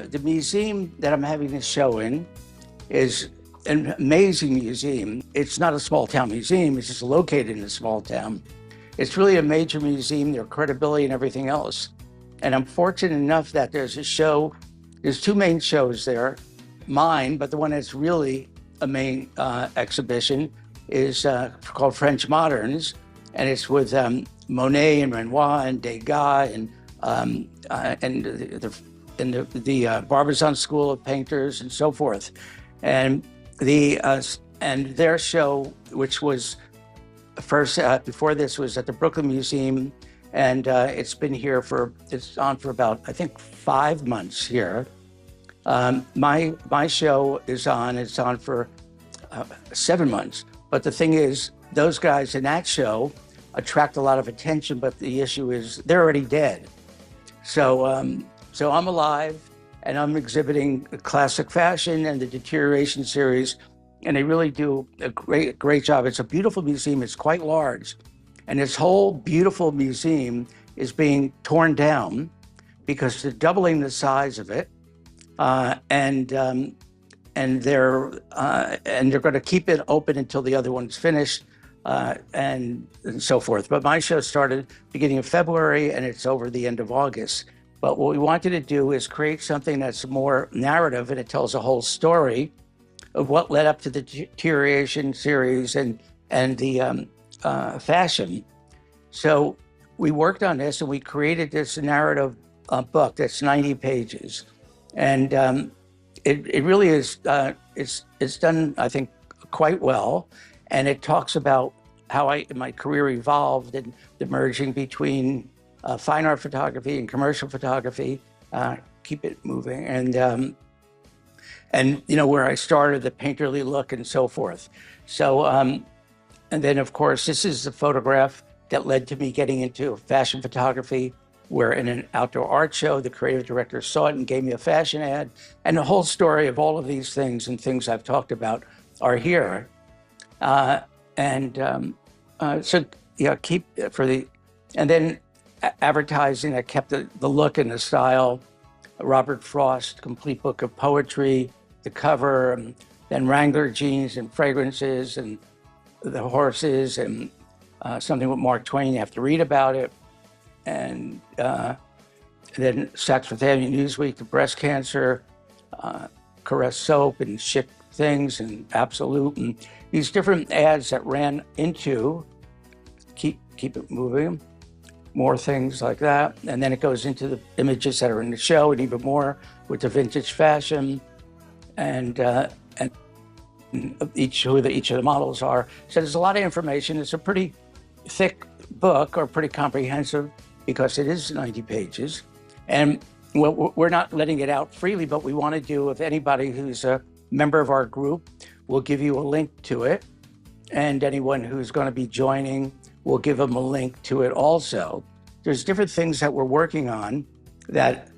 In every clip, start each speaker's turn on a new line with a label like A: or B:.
A: the museum that I'm having this show in is an amazing museum. It's not a small town museum, it's just located in a small town. It's really a major museum, their credibility and everything else. And I'm fortunate enough that there's two main shows there. Mine, but the one that's really a main exhibition is called French Moderns, and it's with Monet and Renoir and Degas and the Barbizon School of Painters and so forth. And their show, which was first before this, was at the Brooklyn Museum, and it's on for about, I think, 5 months here. My show is on. It's on for 7 months. But the thing is, those guys in that show attract a lot of attention. But the issue is, they're already dead. So I'm alive, and I'm exhibiting classic fashion and the deterioration series, and they really do a great job. It's a beautiful museum. It's quite large, and this whole beautiful museum is being torn down because they're doubling the size of it, and they're going to keep it open until the other one's finished, and so forth. But my show started beginning of February, and it's over the end of August. But what we wanted to do is create something that's more narrative, and it tells a whole story of what led up to the deterioration series and the fashion. So we worked on this, and we created this narrative book that's 90 pages, and it really is it's done, I think, quite well, and it talks about how my career evolved and the merging between fine art photography and commercial photography. Keep it moving, and you know, where I started, the painterly look and so forth. So and then of course this is the photograph that led to me getting into fashion photography, where in an outdoor art show, the creative director saw it and gave me a fashion ad. And the whole story of all of these things and things I've talked about are here. So yeah, and then advertising, I kept the look and the style. Robert Frost, Complete Book of Poetry, the cover, and then Wrangler jeans and fragrances and the horses, and something with Mark Twain, you have to read about it. And then Saks Fifth Avenue Newsweek, the breast cancer, Caress soap and Chic things and Absolute, and these different ads that ran into, keep it moving, more things like that. And then it goes into the images that are in the show, and even more with the vintage fashion and who each of the models are. So there's a lot of information. It's a pretty thick book, or pretty comprehensive, because it is 90 pages. And we're not letting it out freely, but we want to do, if anybody who's a member of our group, we'll give you a link to it. And anyone who's going to be joining, we'll give them a link to it also. There's different things that we're working on that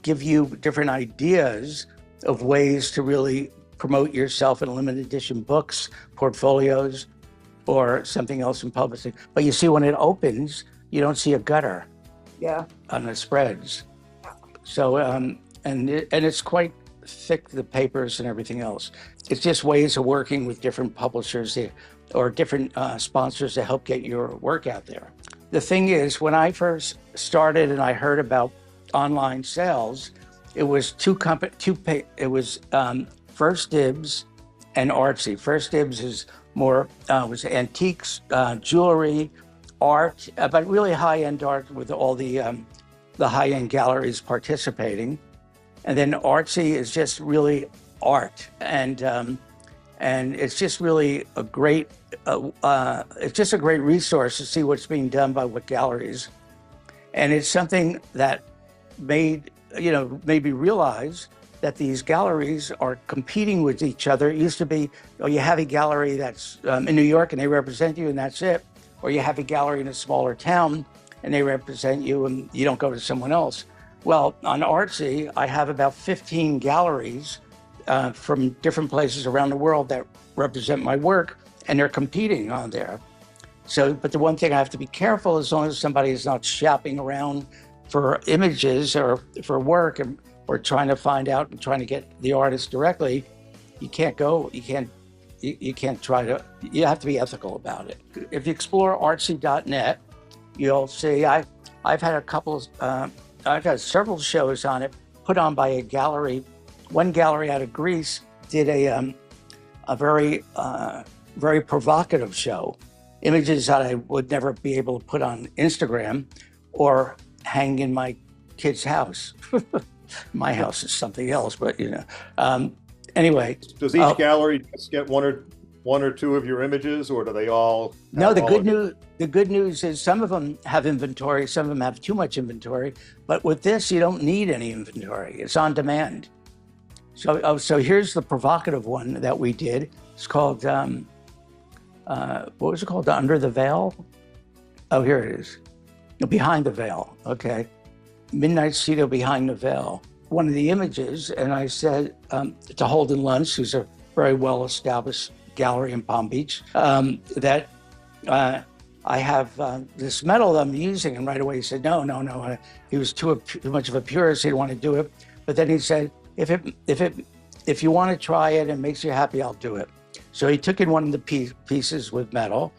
A: give you different ideas of ways to really promote yourself in limited edition books, portfolios, or something else in publishing. But you see, when it opens, you don't see a gutter on the spreads. So, and it's quite thick, the papers and everything else. It's just ways of working with different publishers or different sponsors to help get your work out there. The thing is, when I first started and I heard about online sales, it was First Dibs and Artsy. First Dibs is more was antiques, jewelry, art, but really high-end art with all the high-end galleries participating. And then Artsy is just really art, and it's just really a great resource to see what's being done by what galleries. And it's something that made me realize that these galleries are competing with each other. It used to be, you have a gallery that's in New York and they represent you and that's it. Or you have a gallery in a smaller town and they represent you and you don't go to someone else. Well, on Artsy, I have about 15 galleries from different places around the world that represent my work, and they're competing on there. So, but the one thing I have to be careful, as long as somebody is not shopping around for images or for work, or trying to find out and trying to get the artist directly, you can't try to, you have to be ethical about it. If you explore artsy.net, you'll see I've had I've had several shows on it put on by a gallery. One gallery out of Greece did a very provocative show, images that I would never be able to put on Instagram or hang in my kid's house. My house is something else, but anyway.
B: Does each gallery just get one or two of your images, or do they all?
A: No, the good news is some of them have inventory, some of them have too much inventory, but with this, you don't need any inventory. It's on demand. So here's the provocative one that we did. It's called, what was it called? Under the Veil? Oh, here it is. Behind the Veil, okay. Midnight Cedo Behind the Veil. One of the images, and I said to Holden Luntz, who's a very well-established gallery in Palm Beach, that I have this metal that I'm using, and right away he said, no. He was too much of a purist, he didn't want to do it. But then he said, if you want to try it and it makes you happy, I'll do it. So he took in one of the pieces with metal,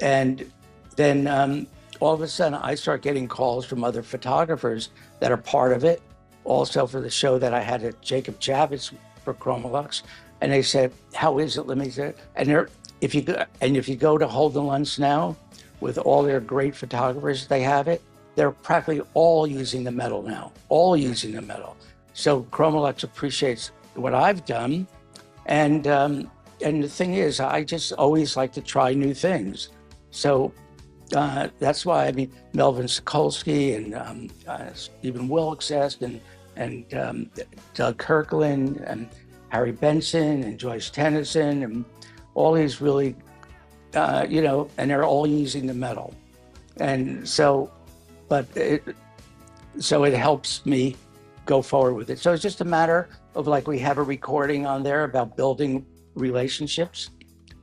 A: and then all of a sudden I start getting calls from other photographers that are part of it, also for the show that I had at Jacob Javits for Chromolux, and they said, "How is it?" Let me say, and if you go to Holden Luntz now, with all their great photographers, they have it. They're practically all using the metal now, all using the metal. So Chromolux appreciates what I've done, and the thing is, I just always like to try new things. So that's why, I mean, Melvin Sokolsky and Stephen Wilkes and Doug Kirkland and Harry Benson and Joyce Tennyson and all these really, and they're all using the metal. And so, so it helps me go forward with it. So it's just a matter of, like, we have a recording on there about building relationships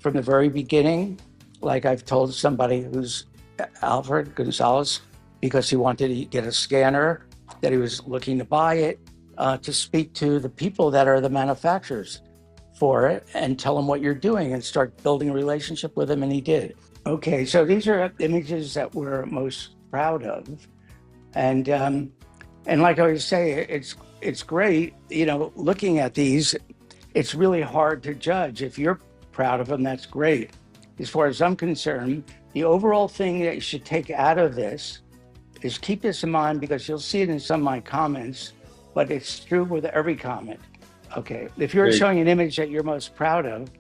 A: from the very beginning. Like I've told somebody who's Alfred Gonzalez, because he wanted to get a scanner, that he was looking to buy it, to speak to the people that are the manufacturers for it and tell them what you're doing and start building a relationship with them, and he did. Okay, so these are images that we're most proud of. And like I always say, it's great, looking at these, it's really hard to judge. If you're proud of them, that's great. As far as I'm concerned, the overall thing that you should take out of this is keep this in mind, because you'll see it in some of my comments, but it's true with every comment. Okay, if you're showing an image that you're most proud of,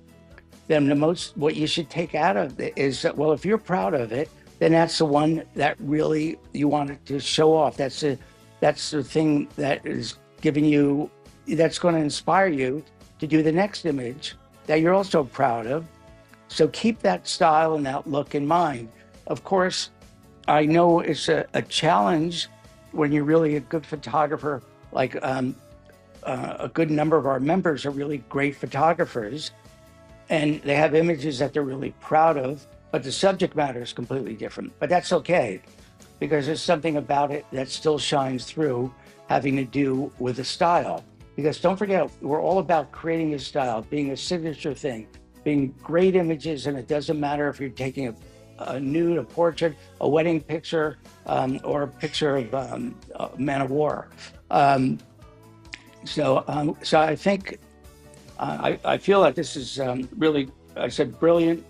A: then what you should take out of it is that, well, if you're proud of it, then that's the one that really you wanted to show off. That's the thing that is giving you, that's going to inspire you to do the next image that you're also proud of. So keep that style and that look in mind. Of course, I know it's a challenge when you're really a good photographer, like a good number of our members are really great photographers, and they have images that they're really proud of, but the subject matter is completely different. But that's okay, because there's something about it that still shines through, having to do with the style. Because don't forget, we're all about creating a style, being a signature thing, being great images, and it doesn't matter if you're taking a nude, a portrait, a wedding picture, or a picture of a man of war. So I think, I feel like this is really, I said, brilliant.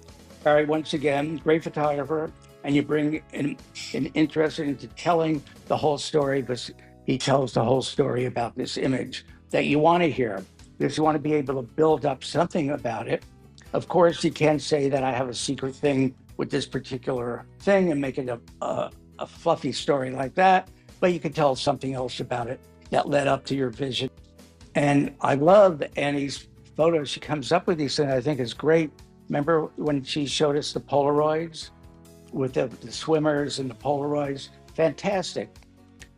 A: Barry, once again, great photographer, and you bring an interest into telling the whole story, because he tells the whole story about this image that you want to hear, because you want to be able to build up something about it. Of course, you can't say that I have a secret thing with this particular thing and make it a fluffy story like that, but you can tell something else about it that led up to your vision. And I love Annie's photos. She comes up with these things I think is great. Remember when she showed us the Polaroids with the swimmers and the Polaroids? Fantastic.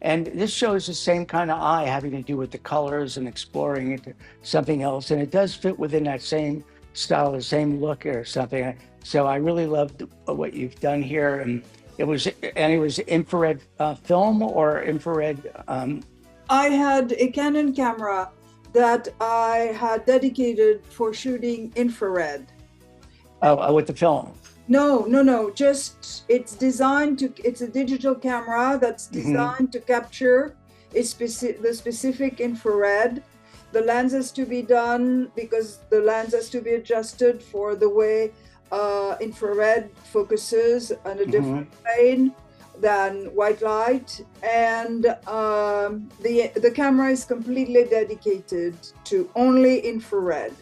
A: And this shows the same kind of eye, having to do with the colors and exploring into something else. And it does fit within that same style, the same look or something. So I really loved what you've done here. It was infrared film or infrared.
C: I had a Canon camera that I had dedicated for shooting infrared.
A: With the film.
C: No. Just it's a digital camera that's designed to capture the specific infrared. The lens has to be done because the lens has to be adjusted for the way infrared focuses on a different plane than white light, and the camera is completely dedicated to only infrared.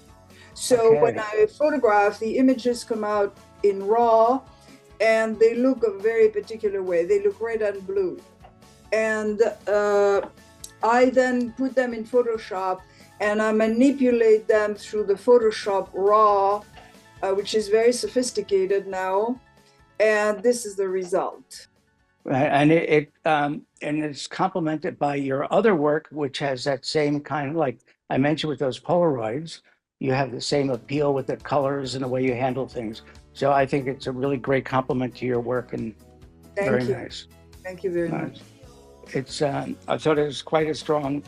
C: So when I photograph, the images come out in RAW, and they look a very particular way. They look red and blue, and I then put them in Photoshop, and I manipulate them through the Photoshop RAW, which is very sophisticated now, and this is the result.
A: Right, and it's complemented by your other work, which has that same kind of, like I mentioned with those Polaroids, you have the same appeal with the colors and the way you handle things. So I think it's a really great compliment to your work, and very nice.
C: Thank you very much.
A: It's I thought it was quite a strong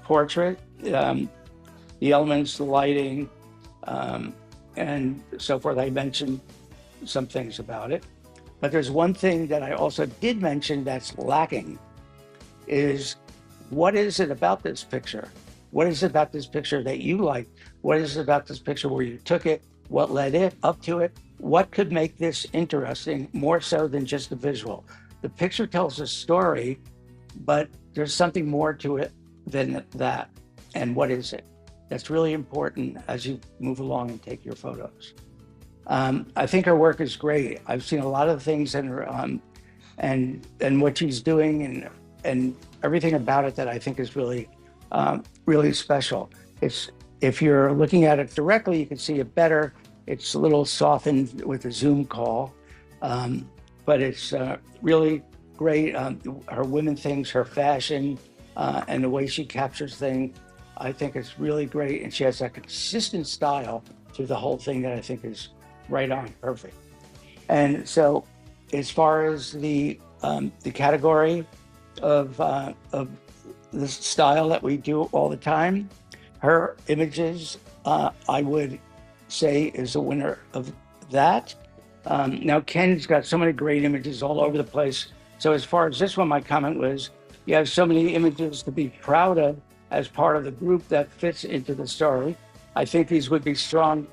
A: portrait. The elements, the lighting, and so forth. I mentioned some things about it. But there's one thing that I also did mention that's lacking, is what is it about this picture? What is it about this picture that you like? What is it about this picture where you took it? What led it up to it? What could make this interesting more so than just the visual? The picture tells a story, but there's something more to it than that. And what is it? That's really important as you move along and take your photos. I think her work is great. I've seen a lot of things in her, and what she's doing, and everything about it that I think is really, really special. If you're looking at it directly, you can see it better. It's a little softened with a Zoom call, but it's really great. Her women things, her fashion, and the way she captures things, I think it's really great. And she has that consistent style through the whole thing that I think is right on, perfect. And so, as far as the category of the style that we do all the time, her images, I would say, is a winner of that. Now, Ken's got so many great images all over the place. So as far as this one, my comment was, you have so many images to be proud of as part of the group that fits into the story. I think these would be strong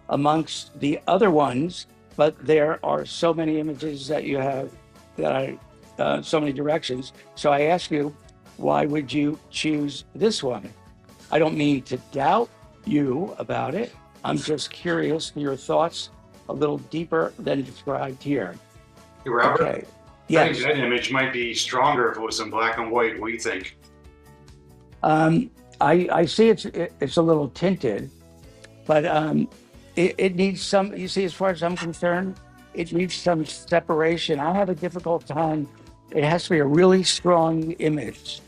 A: amongst the other ones, but there are so many images that you have that so many directions. So I ask you, why would you choose this one? I don't mean to doubt you about it. I'm just curious for your thoughts a little deeper than described here.
D: Hey, Robert?
A: Okay.
D: Yes. I
A: Yes.
D: think that image might be stronger if it was in black and white. What do you think?
A: I see it's a little tinted, but it needs some, you see, as far as I'm concerned, it needs some separation. I have a difficult time. It has to be a really strong image,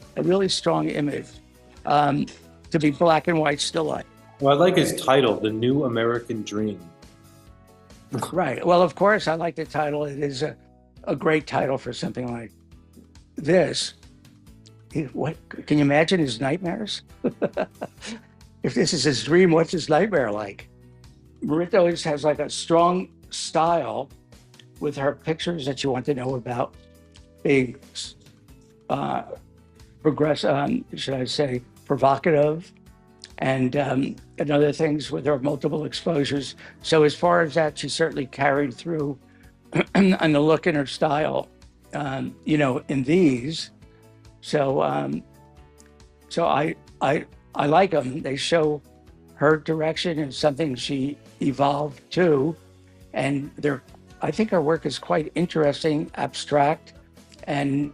A: to be black and white still life.
E: Well, I like his title, The New American Dream.
A: Right. Well, of course, I like the title. It is a great title for something like this. What can you imagine his nightmares? If this is his dream, what's his nightmare like? Marita always has like a strong style with her pictures that you want to know about, being should I say, provocative, and other things with her multiple exposures. So as far as that, she certainly carried through on the look and her style, in these. So I like them. They show her direction and something she evolved to, and I think her work is quite interesting, abstract, and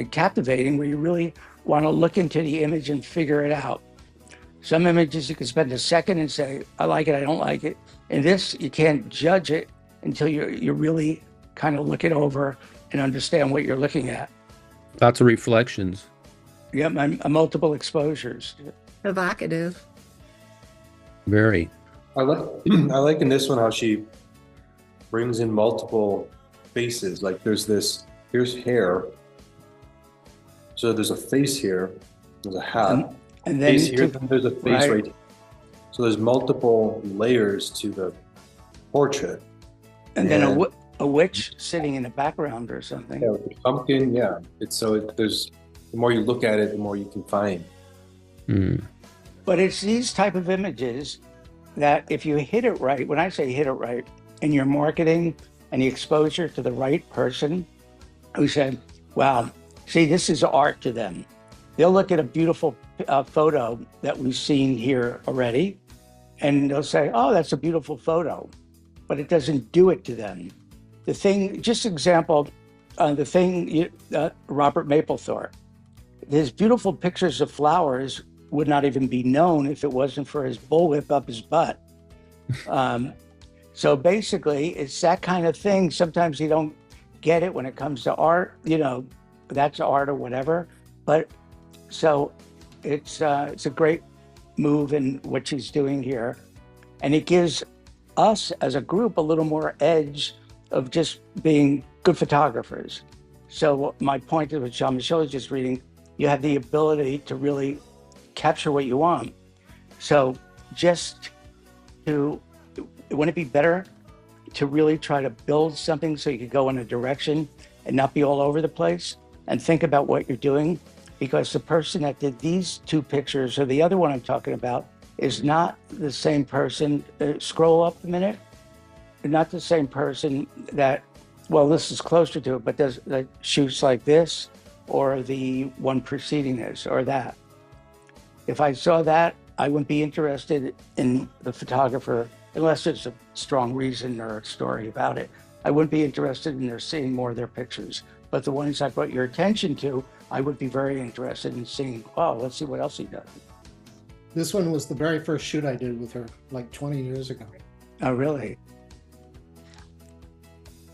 A: captivating, where you really want to look into the image and figure it out. Some images you can spend a second and say, I like it, I don't like it. In this, you can't judge it until you really kind of look it over and understand what you're looking at.
F: Lots of reflections.
A: Yeah, multiple exposures.
G: Evocative.
F: Very.
E: I like in this one how she brings in multiple faces. Like here's hair. So there's a face here, there's a hat,
A: and then
E: face here, then there's a face right here. So there's multiple layers to the portrait.
A: and then a witch sitting in the background or something.
E: Yeah, with the pumpkin, yeah. There's the more you look at it, the more you can find.
A: But it's these type of images that if you hit it right, when I say hit it right, in your marketing and the exposure to the right person who said, wow, see, this is art to them. They'll look at a beautiful photo that we've seen here already, and they'll say, oh, that's a beautiful photo, but it doesn't do it to them. The thing, just example, Robert Mapplethorpe, his beautiful pictures of flowers would not even be known if it wasn't for his bullwhip up his butt. So basically, it's that kind of thing. Sometimes you don't get it when it comes to art, that's art or whatever. But so it's a great move in what she's doing here. And it gives us as a group a little more edge of just being good photographers. So my point is what Jean-Michel is just reading, you have the ability to really capture what you want. So wouldn't it be better to really try to build something so you could go in a direction and not be all over the place and think about what you're doing? Because the person that did these two pictures or the other one I'm talking about is not the same person. Scroll up a minute. Not the same person that, well, this is closer to it, but that shoots like this or the one preceding this or that. If I saw that, I wouldn't be interested in the photographer unless there's a strong reason or a story about it. I wouldn't be interested in seeing more of their pictures. But the ones I brought your attention to, I would be very interested in seeing, oh, let's see what else he does.
G: This one was the very first shoot I did with her, like 20 years ago.
A: Oh, really?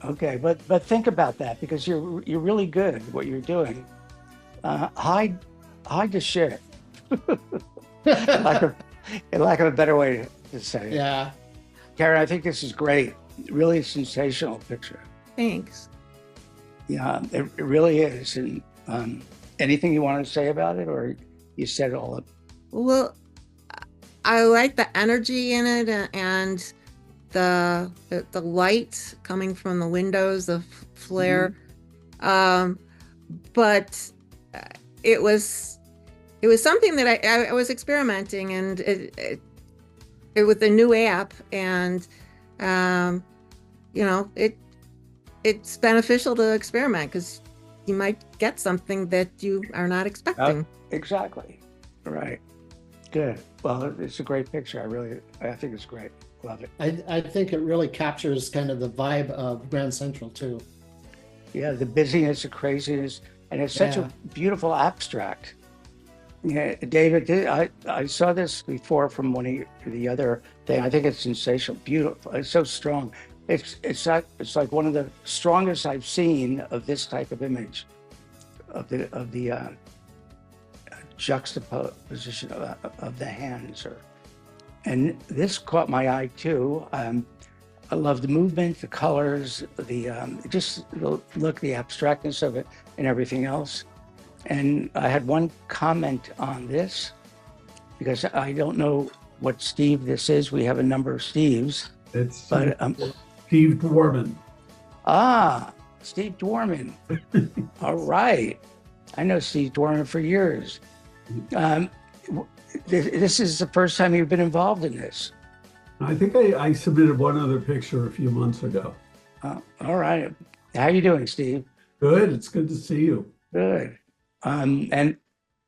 A: Okay, but think about that because you're really good at what you're doing. Hide the shit. in lack of a better way to say it.
G: Yeah.
A: Karen, I think this is great. Really sensational picture.
H: Thanks.
A: Yeah, it really is. And anything you want to say about it, or you said it all up?
H: Well, I like the energy in it and the light coming from the windows, the flare. But it was something that I was experimenting and it with a new app, and it's beneficial to experiment because you might get something that you are not expecting.
A: Exactly. Right. Good. Well, it's a great picture. I think it's great. Love it.
G: I think it really captures kind of the vibe of Grand Central too.
A: Yeah, the busyness, the craziness, and it's such a beautiful abstract. Yeah, David, I saw this before from one of the other thing. I think it's sensational, beautiful. It's so strong. It's like one of the strongest I've seen of this type of image, of the juxtaposition of the hands. And this caught my eye too. I love the movement, the colors, just the look, the abstractness of it, and everything else. And I had one comment on this because I don't know what Steve this is. We have a number of Steves.
I: It's
A: Steve
I: Dwarman.
A: Ah, Steve Dwarman. All right. I know Steve Dwarman for years. This is the first time you've been involved in this.
I: I think I submitted one other picture a few months ago.
A: All right. How you doing, Steve?
I: Good. It's good to see you.
A: Good. And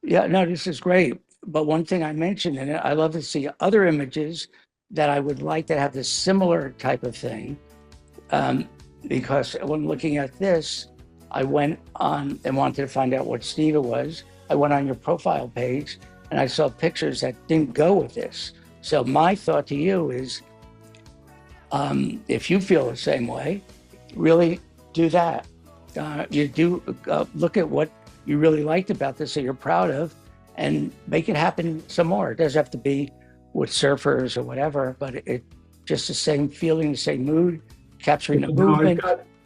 A: yeah, no, this is great. But one thing I mentioned, and I love to see other images that I would like to have this similar type of thing. Because when looking at this, I went on and wanted to find out what Steve it was. I went on your profile page and I saw pictures that didn't go with this. So my thought to you is, if you feel the same way, really do that. You do look at what you really liked about this that you're proud of and make it happen some more. It doesn't have to be with surfers or whatever, but it just the same feeling, the same mood, capturing the movement.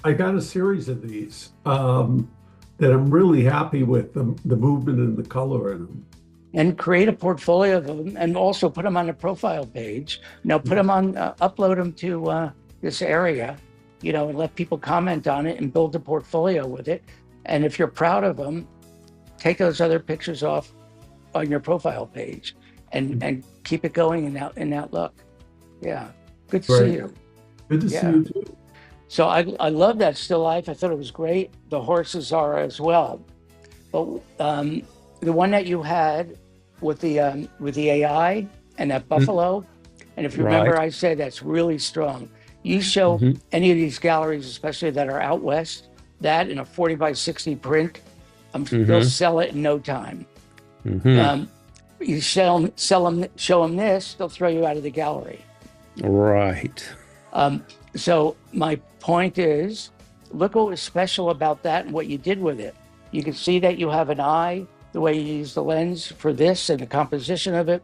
I: I got a series of these that I'm really happy with the movement and the color in them.
A: And create a portfolio of them, and also put them on a profile page. Now put them on, upload them to this area, you know, and let people comment on it and build a portfolio with it. And if you're proud of them, take those other pictures off on your profile page and keep it going in that look. Yeah, good to see you.
I: Good to see you too.
A: So I love that still life. I thought it was great. The horses are as well. But the one that you had with the AI and that buffalo, and if you remember, I said that's really strong. You show any of these galleries, especially that are out west, that in a 40 by 60 print, they'll sell it in no time. You show them this, they'll throw you out of the gallery.
F: Right.
A: So my point is, look what was special about that and what you did with it. You can see that you have an eye, the way you use the lens for this and the composition of it.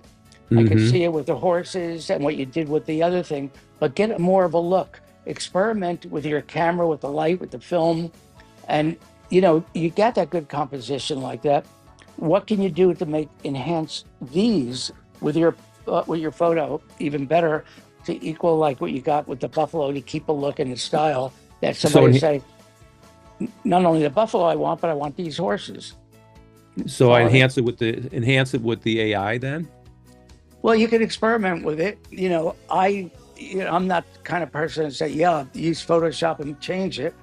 A: I can see it with the horses and what you did with the other thing, but get more of a look. Experiment with your camera, with the light, with the film, and you know, you got that good composition like that. What can you do to enhance these with your photo even better, to equal like what you got with the buffalo, to keep a look and a style that somebody say, not only the buffalo I want, but I want these horses.
F: So I enhance it with the AI then?
A: Well, you can experiment with it. You know, I'm not the kind of person to say, yeah, use Photoshop and change it.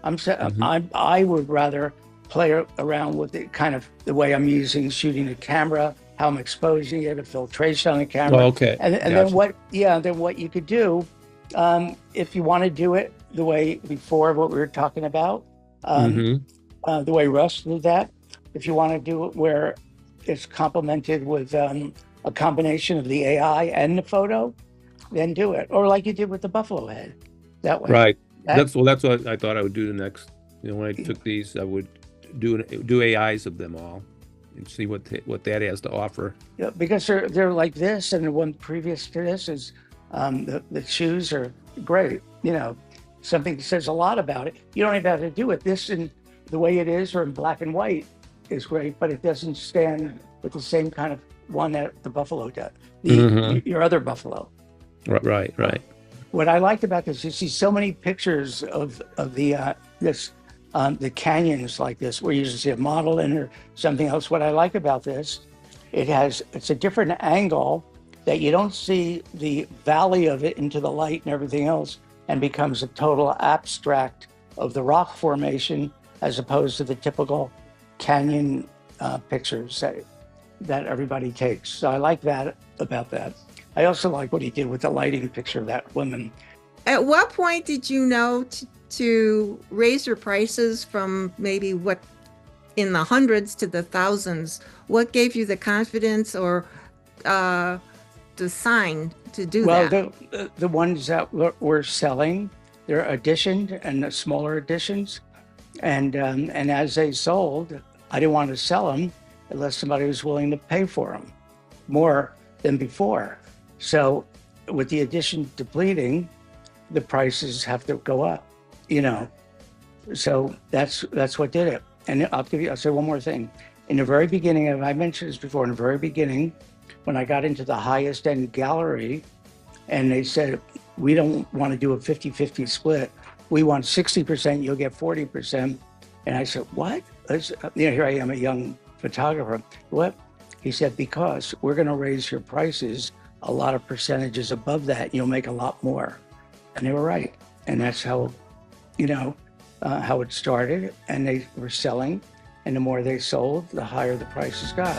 A: I would rather play around with it, kind of the way I'm shooting the camera, how I'm exposing it, a filtration on the camera.
F: Oh, okay.
A: And then what you could do, if you want to do it the way before, what we were talking about, the way Russ did that, if you want to do it where it's complemented with a combination of the AI and the photo, then do it. Or like you did with the buffalo head, that way.
F: Right. That's what I thought I would do the next. You know, when I took these, I would do AIs of them all and see what that has to offer. Yeah,
A: because they're like this, and the one previous to this is the shoes are great. You know, something that says a lot about it. You don't even have to do it. This in the way it is, or in black and white, is great, but it doesn't stand with the same kind of one that the buffalo does. Your other buffalo.
F: Right.
A: What I liked about this, you see so many pictures of the canyons like this, where you just see a model in or something else. What I like about this, it's a different angle that you don't see the valley of it into the light and everything else, and becomes a total abstract of the rock formation, as opposed to the typical canyon pictures that everybody takes. So I like that about that. I also like what he did with the lighting picture of that woman.
H: At what point did you know to raise your prices from maybe what in the hundreds to the thousands? What gave you the confidence or the sign to do that?
A: Well, the ones that were selling, they're editioned and the smaller editions. And as they sold, I didn't want to sell them unless somebody was willing to pay for them more than before. So with the edition depleting, the prices have to go up, you know. So that's what did it. And I'll say one more thing. In the very beginning, and I mentioned this before, in the very beginning, when I got into the highest end gallery, and they said, we don't want to do a 50-50 split. We want 60%, you'll get 40%. And I said, what? Here I am, a young photographer. What? He said, because we're going to raise your prices a lot of percentages above that. You'll make a lot more. And they were right. And that's how, you know, how it started. And they were selling. And the more they sold, the higher the prices got.